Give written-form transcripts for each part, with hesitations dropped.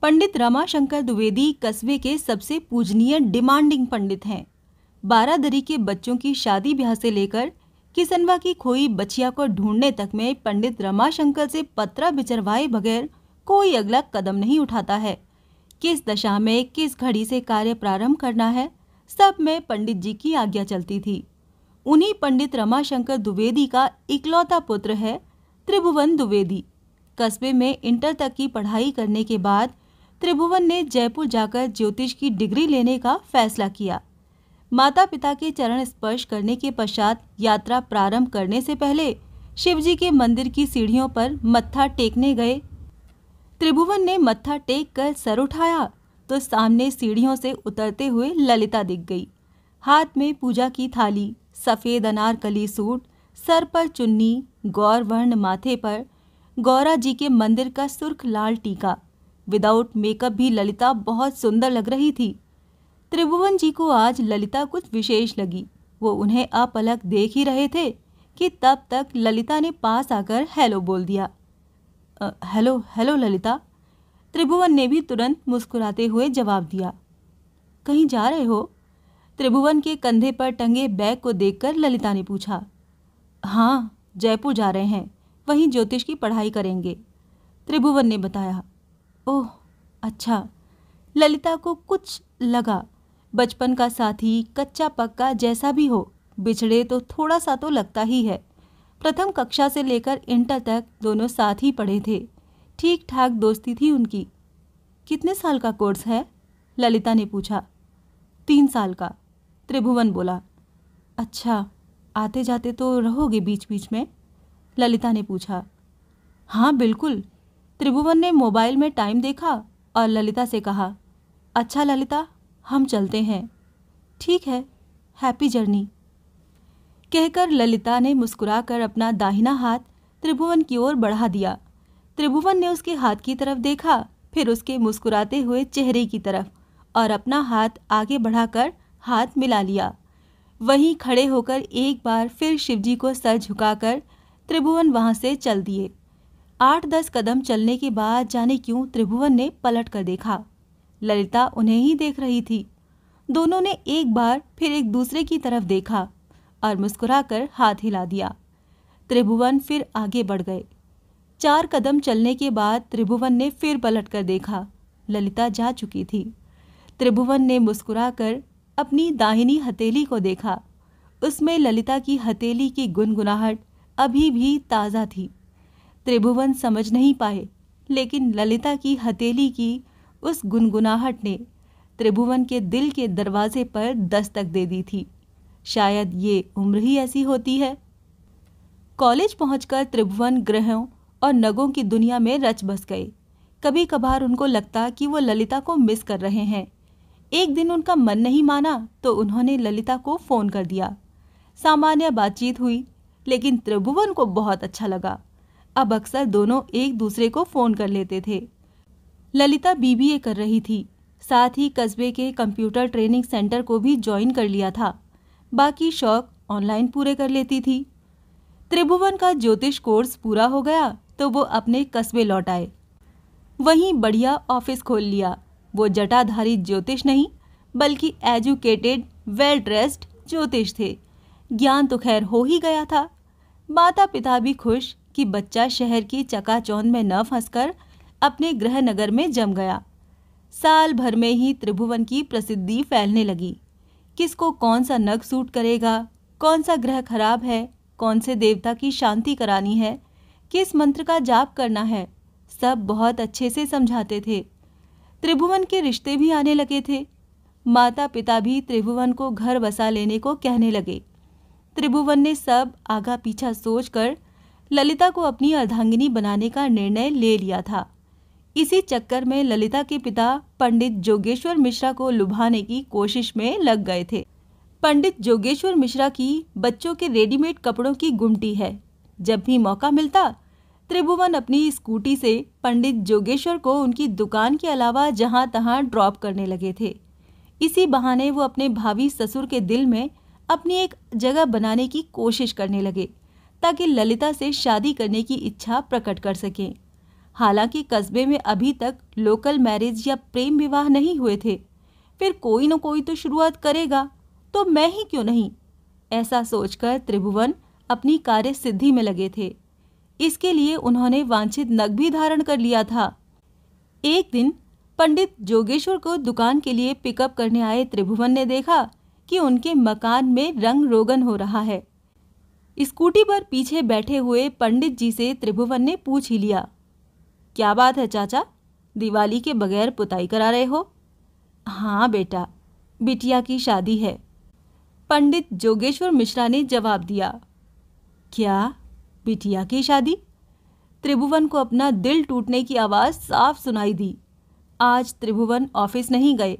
पंडित रमाशंकर द्विवेदी कस्बे के सबसे पूजनीय डिमांडिंग पंडित हैं। बारादरी के बच्चों की शादी ब्याह से लेकर किसनवा की खोई बचिया को ढूंढने तक में पंडित रमाशंकर से पत्रा बिचरवाए बगैर कोई अगला कदम नहीं उठाता है। किस दशा में किस घड़ी से कार्य प्रारंभ करना है, सब में पंडित जी की आज्ञा चलती थी। उन्हीं पंडित रमाशंकर द्विवेदी का इकलौता पुत्र है त्रिभुवन द्विवेदी। कस्बे में इंटर तक की पढ़ाई करने के बाद त्रिभुवन ने जयपुर जाकर ज्योतिष की डिग्री लेने का फैसला किया। माता पिता के चरण स्पर्श करने के पश्चात यात्रा प्रारंभ करने से पहले शिवजी के मंदिर की सीढ़ियों पर मत्था टेकने गए। त्रिभुवन ने मत्था टेक कर सर उठाया तो सामने सीढ़ियों से उतरते हुए ललिता दिख गई। हाथ में पूजा की थाली, सफेद अनारकली सूट, सर पर चुन्नी, गौर वर्ण माथे पर, गौरा जी के मंदिर का सुर्ख लाल टीका। विदाउट मेकअप भी ललिता बहुत सुंदर लग रही थी। त्रिभुवन जी को आज ललिता कुछ विशेष लगी। वो उन्हें अपलक देख ही रहे थे कि तब तक ललिता ने पास आकर हेलो बोल दिया। Hello hello Lalita. त्रिभुवन ने भी तुरंत मुस्कुराते हुए जवाब दिया। कहीं जा रहे हो? त्रिभुवन के कंधे पर टंगे बैग को देखकर ललिता ने पूछा। हाँ, जयपुर जा रहे हैं, वहीं ज्योतिष की पढ़ाई करेंगे, त्रिभुवन ने बताया। ओह अच्छा। ललिता को कुछ लगा। बचपन का साथी कच्चा पक्का जैसा भी हो, बिछड़े तो थोड़ा सा तो लगता ही है। प्रथम कक्षा से लेकर इंटर तक दोनों साथ ही पढ़े थे। ठीक ठाक दोस्ती थी उनकी। कितने साल का कोर्स है? ललिता ने पूछा। 3 साल का, त्रिभुवन बोला। अच्छा, आते जाते तो रहोगे बीच बीच में? ललिता ने पूछा। हाँ बिल्कुल। त्रिभुवन ने मोबाइल में टाइम देखा और ललिता से कहा। अच्छा ललिता, हम चलते हैं। ठीक है, हैप्पी जर्नी। कहकर ललिता ने मुस्कुराकर अपना दाहिना हाथ त्रिभुवन की ओर बढ़ा दिया। त्रिभुवन ने उसके हाथ की तरफ देखा, फिर उसके मुस्कुराते हुए चेहरे की तरफ, और अपना हाथ आगे बढ़ाकर हाथ मिला लिया। वहीं खड़े होकर एक बार फिर शिवजी को सर झुकाकर त्रिभुवन वहां से चल दिए। 8-10 कदम चलने के बाद जाने क्यों त्रिभुवन ने पलट कर देखा। ललिता उन्हें ही देख रही थी। दोनों ने एक बार फिर एक दूसरे की तरफ देखा और मुस्कुराकर हाथ हिला दिया। त्रिभुवन फिर आगे बढ़ गए। 4 कदम चलने के बाद त्रिभुवन ने फिर पलट कर देखा। ललिता जा चुकी थी। त्रिभुवन ने मुस्कुराकर अपनी दाहिनी हथेली को देखा। उसमें ललिता की हथेली की गुनगुनाहट अभी भी ताज़ा थी। त्रिभुवन समझ नहीं पाए, लेकिन ललिता की हथेली की उस गुनगुनाहट ने त्रिभुवन के दिल के दरवाजे पर दस्तक दे दी थी। शायद ये उम्र ही ऐसी होती है। कॉलेज पहुंचकर त्रिभुवन ग्रहों और नगों की दुनिया में रच बस गए। कभी कभार उनको लगता कि वो ललिता को मिस कर रहे हैं। एक दिन उनका मन नहीं माना तो उन्होंने ललिता को फ़ोन कर दिया। सामान्य बातचीत हुई, लेकिन त्रिभुवन को बहुत अच्छा लगा। अब अक्सर दोनों एक दूसरे को फ़ोन कर लेते थे। ललिता बीबीए कर रही थी, साथ ही कस्बे के कंप्यूटर ट्रेनिंग सेंटर को भी ज्वाइन कर लिया था। बाकी शौक ऑनलाइन पूरे कर लेती थी। त्रिभुवन का ज्योतिष कोर्स पूरा हो गया तो वो अपने कस्बे लौट आए। वहीं बढ़िया ऑफिस खोल लिया। वो जटाधारी ज्योतिष नहीं, बल्कि एजुकेटेड वेल ड्रेस्ड ज्योतिष थे। ज्ञान तो खैर हो ही गया था। माता पिता भी खुश कि बच्चा शहर की चकाचौंध में न फंसकर अपने गृह नगर में जम गया। साल भर में ही त्रिभुवन की प्रसिद्धि फैलने लगी। किसको कौन सा नग सूट करेगा, कौन सा ग्रह खराब है, कौन से देवता की शांति करानी है, किस मंत्र का जाप करना है, सब बहुत अच्छे से समझाते थे। त्रिभुवन के रिश्ते भी आने लगे थे। माता पिता भी त्रिभुवन को घर बसा लेने को कहने लगे। त्रिभुवन ने सब आगा पीछा सोचकर ललिता को अपनी अर्धांगिनी बनाने का निर्णय ले लिया था। इसी चक्कर में ललिता के पिता पंडित जोगेश्वर मिश्रा को लुभाने की कोशिश में लग गए थे। पंडित जोगेश्वर मिश्रा की बच्चों के रेडीमेड कपड़ों की गुमटी है। जब भी मौका मिलता त्रिभुवन अपनी स्कूटी से पंडित जोगेश्वर को उनकी दुकान के अलावा जहां तहां ड्रॉप करने लगे थे। इसी बहाने वो अपने भावी ससुर के दिल में अपनी एक जगह बनाने की कोशिश करने लगे, ताकि ललिता से शादी करने की इच्छा प्रकट कर सकें। हालांकि कस्बे में अभी तक लोकल मैरिज या प्रेम विवाह नहीं हुए थे। फिर कोई न कोई तो शुरुआत करेगा, तो मैं ही क्यों नहीं। ऐसा सोचकर त्रिभुवन अपनी कार्य सिद्धि में लगे थे। इसके लिए उन्होंने वांछित नग भी धारण कर लिया था। एक दिन पंडित जोगेश्वर को दुकान के लिए पिकअप करने आए त्रिभुवन ने देखा कि उनके मकान में रंग रोगन हो रहा है। स्कूटी पर पीछे बैठे हुए पंडित जी से त्रिभुवन ने पूछ ही लिया, क्या बात है चाचा, दिवाली के बगैर पुताई करा रहे हो? हाँ बेटा, बिटिया की शादी है, पंडित जोगेश्वर मिश्रा ने जवाब दिया। क्या, बिटिया की शादी? त्रिभुवन को अपना दिल टूटने की आवाज़ साफ सुनाई दी। आज त्रिभुवन ऑफिस नहीं गए,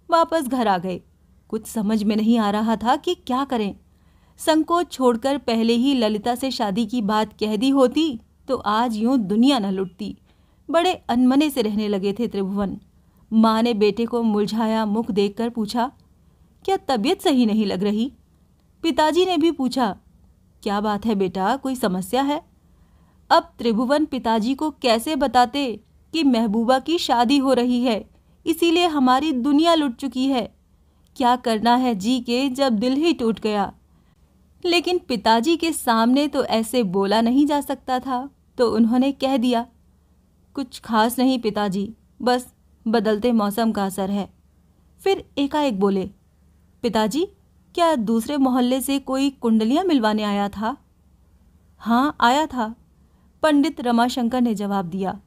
वापस घर आ गए। कुछ समझ में नहीं आ रहा था कि क्या करें। संकोच छोड़कर पहले ही ललिता से शादी की बात कह दी होती तो आज यूं दुनिया न लुटती। बड़े अनमने से रहने लगे थे त्रिभुवन। माँ ने बेटे को मुरझाया मुख देखकर पूछा, क्या तबीयत सही नहीं लग रही? पिताजी ने भी पूछा, क्या बात है बेटा, कोई समस्या है? अब त्रिभुवन पिताजी को कैसे बताते कि महबूबा की शादी हो रही है, इसीलिए हमारी दुनिया लुट चुकी है। क्या करना है जी के जब दिल ही टूट गया। लेकिन पिताजी के सामने तो ऐसे बोला नहीं जा सकता था, तो उन्होंने कह दिया, कुछ खास नहीं पिताजी, बस बदलते मौसम का असर है। फिर एकाएक बोले, पिताजी क्या दूसरे मोहल्ले से कोई कुंडलियां मिलवाने आया था? हाँ आया था, पंडित रमाशंकर ने जवाब दिया।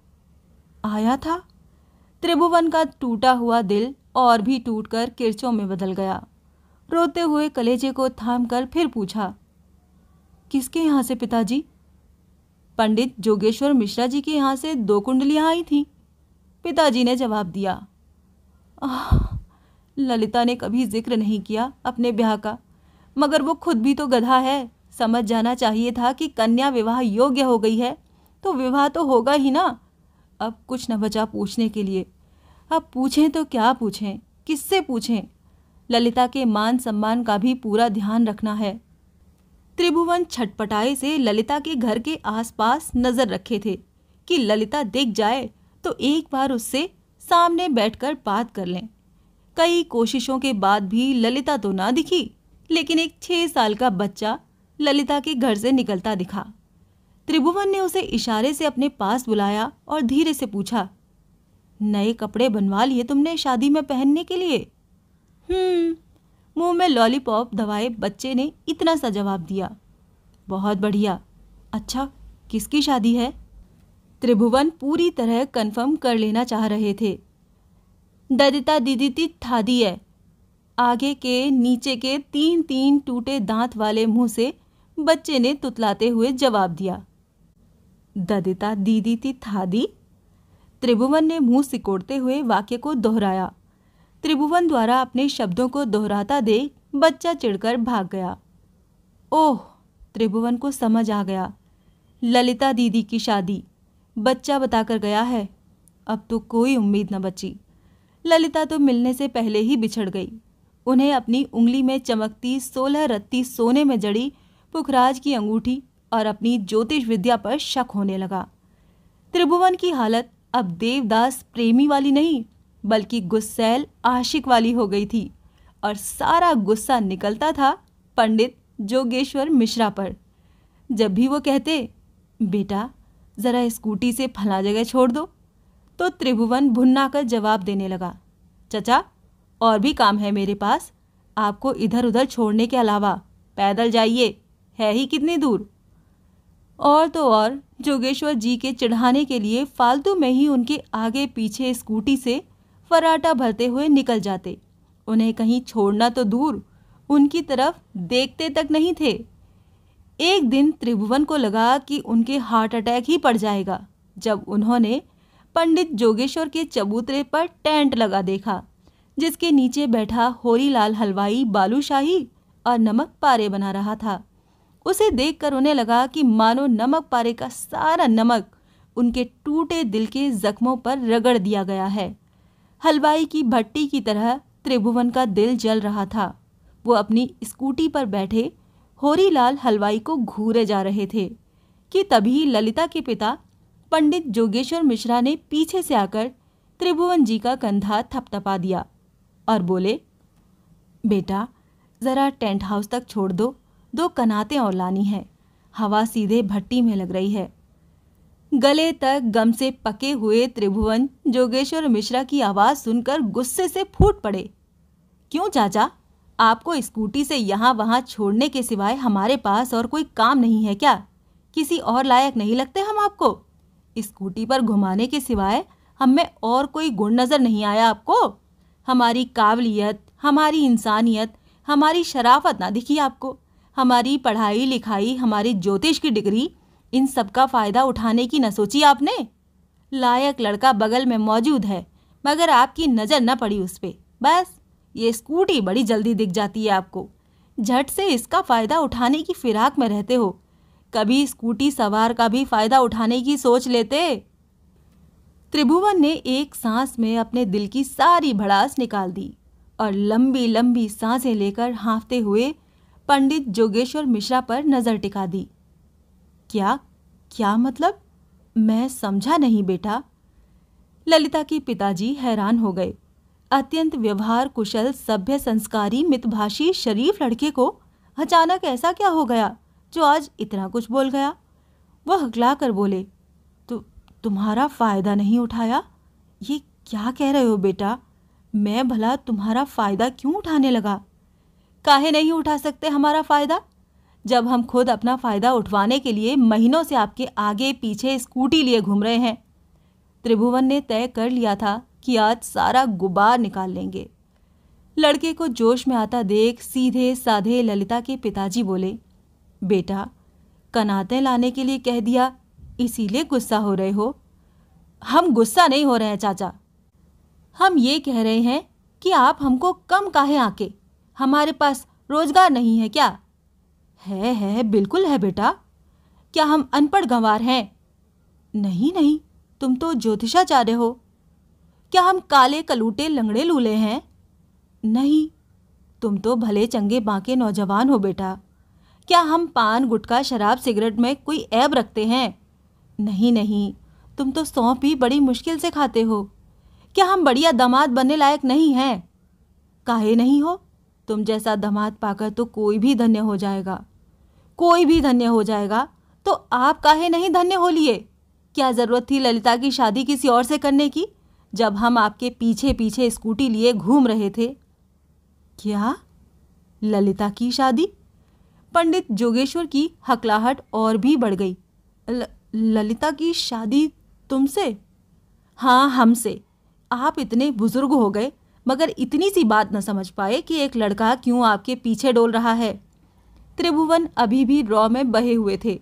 आया था? त्रिभुवन का टूटा हुआ दिल और भी टूटकर किरचों में बदल गया। रोते हुए कलेजे को थामकर फिर पूछा, किसके यहाँ से पिताजी? पंडित जोगेश्वर मिश्रा जी के यहाँ से 2 कुंडलियाँ आई थीं, पिताजी ने जवाब दिया। ललिता ने कभी जिक्र नहीं किया अपने ब्याह का, मगर वो खुद भी तो गधा है। समझ जाना चाहिए था कि कन्या विवाह योग्य हो गई है तो विवाह तो होगा ही ना। अब कुछ न बचा पूछने के लिए। अब पूछें तो क्या पूछें, किससे पूछें? ललिता के मान सम्मान का भी पूरा ध्यान रखना है। त्रिभुवन छटपटाए से ललिता के घर के आसपास नजर रखे थे कि ललिता दिख जाए तो एक बार उससे सामने बैठकर बात कर लें। कई कोशिशों के बाद भी ललिता तो ना दिखी, लेकिन एक 6 साल का बच्चा ललिता के घर से निकलता दिखा। त्रिभुवन ने उसे इशारे से अपने पास बुलाया और धीरे से पूछा, नए कपड़े बनवा लिए तुमने शादी में पहनने के लिए? मुंह में लॉलीपॉप दबाए बच्चे ने इतना सा जवाब दिया। बहुत बढ़िया। अच्छा, किसकी शादी है? त्रिभुवन पूरी तरह कंफर्म कर लेना चाह रहे थे। ददिता दीदी ती थादी है। आगे के नीचे के 3 टूटे दांत वाले मुंह से बच्चे ने तुतलाते हुए जवाब दिया। ददिता दीदी ती थादी? त्रिभुवन ने मुंह सिकोड़ते हुए वाक्य को दोहराया। त्रिभुवन द्वारा अपने शब्दों को दोहराता देख बच्चा चिढ़कर भाग गया। ओह, त्रिभुवन को समझ आ गया, ललिता दीदी की शादी बच्चा बताकर गया है। अब तो कोई उम्मीद न बची। ललिता तो मिलने से पहले ही बिछड़ गई। उन्हें अपनी उंगली में चमकती 16 रत्ती सोने में जड़ी पुखराज की अंगूठी और अपनी ज्योतिष विद्या पर शक होने लगा। त्रिभुवन की हालत अब देवदास प्रेमी वाली नहीं, बल्कि गुस्सैल आशिक वाली हो गई थी और सारा गुस्सा निकलता था पंडित जोगेश्वर मिश्रा पर। जब भी वो कहते, बेटा ज़रा स्कूटी से फला जगह छोड़ दो, तो त्रिभुवन भुन्ना कर जवाब देने लगा, चचा और भी काम है मेरे पास, आपको इधर उधर छोड़ने के अलावा। पैदल जाइए, है ही कितनी दूर। और तो और जोगेश्वर जी के चिढ़ाने के लिए फालतू में ही उनके आगे पीछे स्कूटी से फराटा भरते हुए निकल जाते। उन्हें कहीं छोड़ना तो दूर, उनकी तरफ देखते तक नहीं थे। एक दिन त्रिभुवन को लगा कि उनके हार्ट अटैक ही पड़ जाएगा जब उन्होंने पंडित जोगेश्वर के चबूतरे पर टेंट लगा देखा, जिसके नीचे बैठा होरीलाल हलवाई बालूशाही और नमक पारे बना रहा था। उसे देखकर उन्हें लगा कि मानो नमक पारे का सारा नमक उनके टूटे दिल के जख्मों पर रगड़ दिया गया है। हलवाई की भट्टी की तरह त्रिभुवन का दिल जल रहा था। वो अपनी स्कूटी पर बैठे होरीलाल हलवाई को घूरे जा रहे थे कि तभी ललिता के पिता पंडित जोगेश्वर मिश्रा ने पीछे से आकर त्रिभुवन जी का कंधा थपथपा दिया और बोले, बेटा जरा टेंट हाउस तक छोड़ दो, 2 कनातें और लानी है, हवा सीधे भट्टी में लग रही है। गले तक गम से पके हुए त्रिभुवन जोगेश्वर मिश्रा की आवाज सुनकर गुस्से से फूट पड़े। क्यों चाचा, आपको स्कूटी से यहाँ वहाँ छोड़ने के सिवाय हमारे पास और कोई काम नहीं है क्या? किसी और लायक नहीं लगते हम आपको? स्कूटी पर घुमाने के सिवाय हम में और कोई गुण नजर नहीं आया आपको? हमारी काबिलियत, हमारी इंसानियत, हमारी शराफत ना दिखी आपको? हमारी पढ़ाई लिखाई, हमारी ज्योतिष की डिग्री, इन सब का फायदा उठाने की न सोची आपने? लायक लड़का बगल में मौजूद है, मगर आपकी नजर न पड़ी उस पे। बस ये स्कूटी बड़ी जल्दी दिख जाती है आपको, झट से इसका फायदा उठाने की फिराक में रहते हो। कभी स्कूटी सवार का भी फायदा उठाने की सोच लेते। त्रिभुवन ने एक सांस में अपने दिल की सारी भड़ास निकाल दी और लंबी लंबी सांसें लेकर हाँफते हुए पंडित जोगेश्वर मिश्रा पर नजर टिका दी। क्या क्या मतलब? मैं समझा नहीं बेटा। ललिता के पिताजी हैरान हो गए। अत्यंत व्यवहार कुशल, सभ्य, संस्कारी, मितभाषी, शरीफ लड़के को अचानक ऐसा क्या हो गया जो आज इतना कुछ बोल गया? वह हकला कर बोले, तुम्हारा फायदा नहीं उठाया? ये क्या कह रहे हो बेटा? मैं भला तुम्हारा फायदा क्यों उठाने लगा? काहे नहीं उठा सकते हमारा फायदा, जब हम खुद अपना फायदा उठवाने के लिए महीनों से आपके आगे पीछे स्कूटी लिए घूम रहे हैं। त्रिभुवन ने तय कर लिया था कि आज सारा गुबार निकाल लेंगे। लड़के को जोश में आता देख सीधे साधे ललिता के पिताजी बोले, बेटा कनातें लाने के लिए कह दिया, इसीलिए गुस्सा हो रहे हो? हम गुस्सा नहीं हो रहे हैं चाचा, हम ये कह रहे हैं कि आप हमको कम काहे आके? हमारे पास रोजगार नहीं है क्या? है बिल्कुल है बेटा। क्या हम अनपढ़ गंवार हैं? नहीं, तुम तो ज्योतिषाचार्य हो। क्या हम काले कलूटे लंगड़े लूले हैं? नहीं, तुम तो भले चंगे बांके नौजवान हो बेटा। क्या हम पान गुटखा शराब सिगरेट में कोई ऐब रखते हैं? नहीं, तुम तो सौंफ भी बड़ी मुश्किल से खाते हो। क्या हम बढ़िया दामाद बनने लायक नहीं हैं? काहे नहीं हो? तुम जैसा दामाद पाकर तो कोई भी धन्य हो जाएगा। कोई भी धन्य हो जाएगा तो आप काहे नहीं धन्य हो लिए? क्या जरूरत थी ललिता की शादी किसी और से करने की, जब हम आपके पीछे पीछे स्कूटी लिए घूम रहे थे? क्या ललिता की शादी? पंडित जोगेश्वर की हकलाहट और भी बढ़ गई। ललिता की शादी तुमसे? हाँ, हमसे। आप इतने बुजुर्ग हो गए मगर इतनी सी बात न समझ पाए कि एक लड़का क्यों आपके पीछे डोल रहा है। त्रिभुवन अभी भी रौ में बहे हुए थे।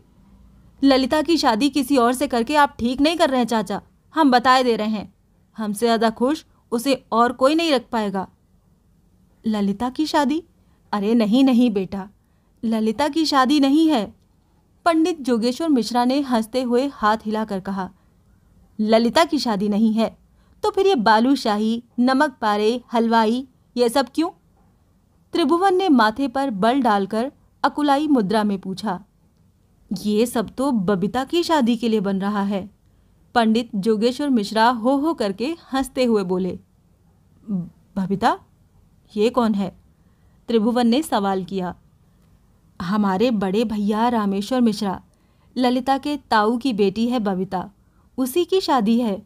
ललिता की शादी किसी और से करके आप ठीक नहीं कर रहे हैं चाचा, हम बताए दे रहे हैं। हमसे ज़्यादा खुश उसे और कोई नहीं रख पाएगा। ललिता की शादी? अरे नहीं बेटा, ललिता की शादी नहीं है। पंडित जोगेश्वर मिश्रा ने हंसते हुए हाथ हिलाकर कहा, ललिता की शादी नहीं है तो फिर ये बालूशाही, नमक पारे, हलवाई, ये सब क्यों? त्रिभुवन ने माथे पर बल डालकर अकुलाई मुद्रा में पूछा। ये सब तो बबीता की शादी के लिए बन रहा है। पंडित जोगेश्वर मिश्रा हो करके हंसते हुए बोले। बबीता? ये कौन है? त्रिभुवन ने सवाल किया। हमारे बड़े भैया रामेश्वर मिश्रा, ललिता के ताऊ की बेटी है बबीता, उसी की शादी है।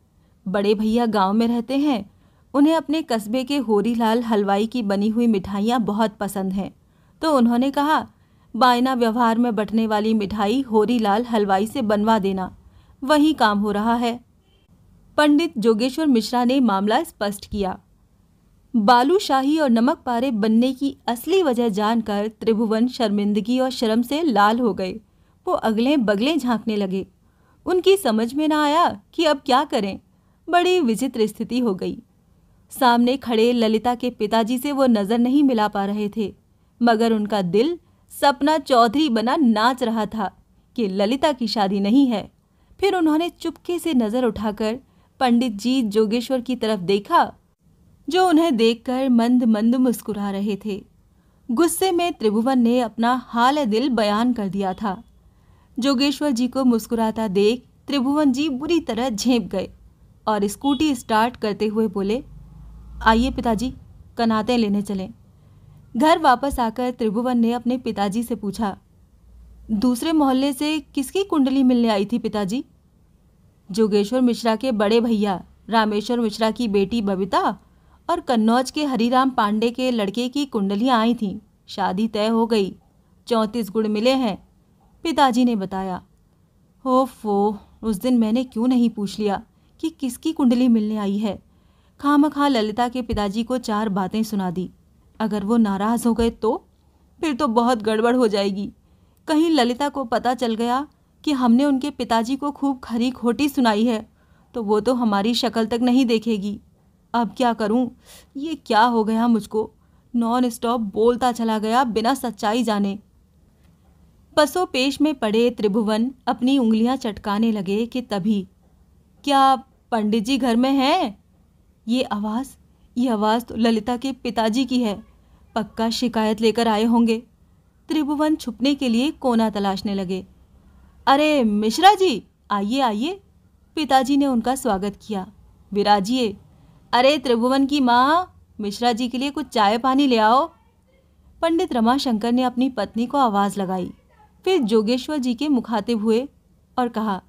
बड़े भैया गांव में रहते हैं, उन्हें अपने कस्बे के होरीलाल हलवाई की बनी हुई मिठाइयाँ बहुत पसंद हैं, तो उन्होंने कहा बायना व्यवहार में बंटने वाली मिठाई होरीलाल हलवाई से बनवा देना, वही काम हो रहा है। पंडित जोगेश्वर मिश्रा ने मामला स्पष्ट किया। बालूशाही और नमक पारे बनने की असली वजह जानकर त्रिभुवन शर्मिंदगी और शर्म से लाल हो गए। वो अगले बगले झांकने लगे। उनकी समझ में ना आया कि अब क्या करें। बड़ी विचित्र स्थिति हो गई। सामने खड़े ललिता के पिताजी से वो नजर नहीं मिला पा रहे थे, मगर उनका दिल सपना चौधरी बना नाच रहा था कि ललिता की शादी नहीं है। फिर उन्होंने चुपके से नजर उठाकर पंडित जी जोगेश्वर की तरफ देखा, जो उन्हें देखकर मंद मंद मुस्कुरा रहे थे। गुस्से में त्रिभुवन ने अपना हाल दिल बयान कर दिया था। जोगेश्वर जी को मुस्कुराता देख त्रिभुवन जी बुरी तरह झेंप गए और स्कूटी स्टार्ट करते हुए बोले, आइए पिताजी, कनातें लेने चलें। घर वापस आकर त्रिभुवन ने अपने पिताजी से पूछा, दूसरे मोहल्ले से किसकी कुंडली मिलने आई थी पिताजी? जोगेश्वर मिश्रा के बड़े भैया रामेश्वर मिश्रा की बेटी बबीता और कन्नौज के हरिराम पांडे के लड़के की कुंडलियां आई थीं। शादी तय हो गई, 34 गुण मिले हैं, पिताजी ने बताया। ओफो, उस दिन मैंने क्यों नहीं पूछ लिया कि किसकी कुंडली मिलने आई है। खामखा ललिता के पिताजी को 4 बातें सुना दी। अगर वो नाराज़ हो गए तो फिर तो बहुत गड़बड़ हो जाएगी। कहीं ललिता को पता चल गया कि हमने उनके पिताजी को खूब खरी खोटी सुनाई है तो वो तो हमारी शक्ल तक नहीं देखेगी। अब क्या करूं? ये क्या हो गया मुझको? नॉन स्टॉप बोलता चला गया बिना सच्चाई जाने। पसो पेश में पड़े त्रिभुवन अपनी उंगलियां चटकाने लगे कि तभी, क्या पंडित जी घर में हैं? ये आवाज़ तो ललिता के पिताजी की है। पक्का शिकायत लेकर आए होंगे। त्रिभुवन छुपने के लिए कोना तलाशने लगे। अरे मिश्रा जी, आइए आइए, पिताजी ने उनका स्वागत किया। विराजिए। अरे त्रिभुवन की माँ, मिश्रा जी के लिए कुछ चाय पानी ले आओ। पंडित रमाशंकर ने अपनी पत्नी को आवाज़ लगाई। फिर जोगेश्वर जी के मुखातिब हुए और कहा,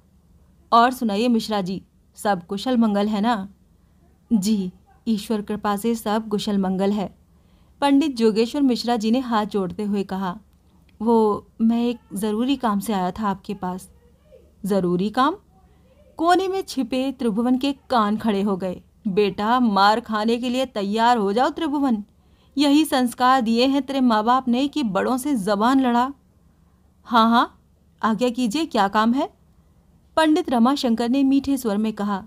और सुनाइए मिश्रा जी, सब कुशल मंगल है ना? जी, ईश्वर कृपा से सब कुशल मंगल है, पंडित जोगेश्वर मिश्रा जी ने हाथ जोड़ते हुए कहा। मैं एक ज़रूरी काम से आया था आपके पास। ज़रूरी काम? कोने में छिपे त्रिभुवन के कान खड़े हो गए। बेटा, मार खाने के लिए तैयार हो जाओ त्रिभुवन। यही संस्कार दिए हैं तेरे माँ बाप ने कि बड़ों से जबान लड़ा। हाँ हाँ, आज्ञा कीजिए, क्या काम है? पंडित रमाशंकर ने मीठे स्वर में कहा।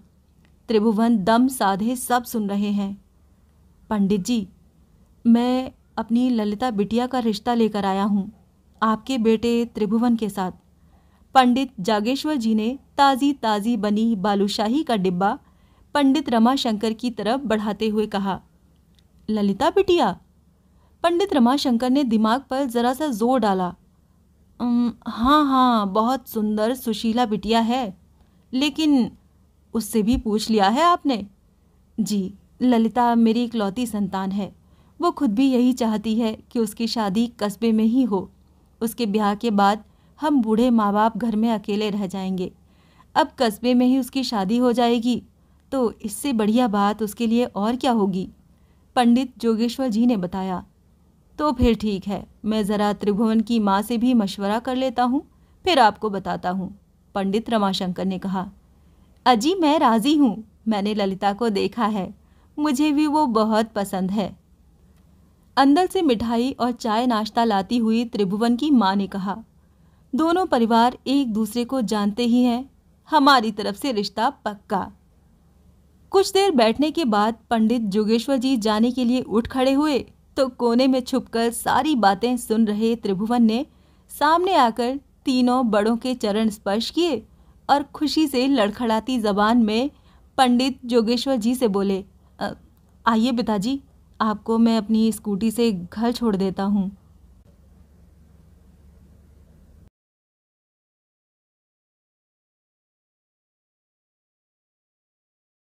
त्रिभुवन दम साधे सब सुन रहे हैं। पंडित जी, मैं अपनी ललिता बिटिया का रिश्ता लेकर आया हूँ, आपके बेटे त्रिभुवन के साथ। पंडित जागेश्वर जी ने ताज़ी ताज़ी बनी बालूशाही का डिब्बा पंडित रमाशंकर की तरफ बढ़ाते हुए कहा। ललिता बिटिया? पंडित रमाशंकर ने दिमाग पर जरा सा जोर डाला। हाँ हाँ, बहुत सुंदर सुशीला बिटिया है, लेकिन उससे भी पूछ लिया है आपने? जी, ललिता मेरी इकलौती संतान है। वो खुद भी यही चाहती है कि उसकी शादी कस्बे में ही हो। उसके ब्याह के बाद हम बूढ़े माँ बाप घर में अकेले रह जाएंगे। अब कस्बे में ही उसकी शादी हो जाएगी तो इससे बढ़िया बात उसके लिए और क्या होगी? पंडित जोगेश्वर जी ने बताया। तो फिर ठीक है, मैं ज़रा त्रिभुवन की माँ से भी मशवरा कर लेता हूँ, फिर आपको बताता हूँ, पंडित रमाशंकर ने कहा। अजी, मैं राज़ी हूँ, मैंने ललिता को देखा है, मुझे भी वो बहुत पसंद है। अंदर से मिठाई और चाय नाश्ता लाती हुई त्रिभुवन की माँ ने कहा। दोनों परिवार एक दूसरे को जानते ही हैं, हमारी तरफ से रिश्ता पक्का। कुछ देर बैठने के बाद पंडित जोगेश्वर जी जाने के लिए उठ खड़े हुए तो कोने में छुपकर सारी बातें सुन रहे त्रिभुवन ने सामने आकर तीनों बड़ों के चरण स्पर्श किए और खुशी से लड़खड़ाती जबान में पंडित जोगेश्वर जी से बोले, आइए पिताजी, आपको मैं अपनी स्कूटी से घर छोड़ देता हूँ।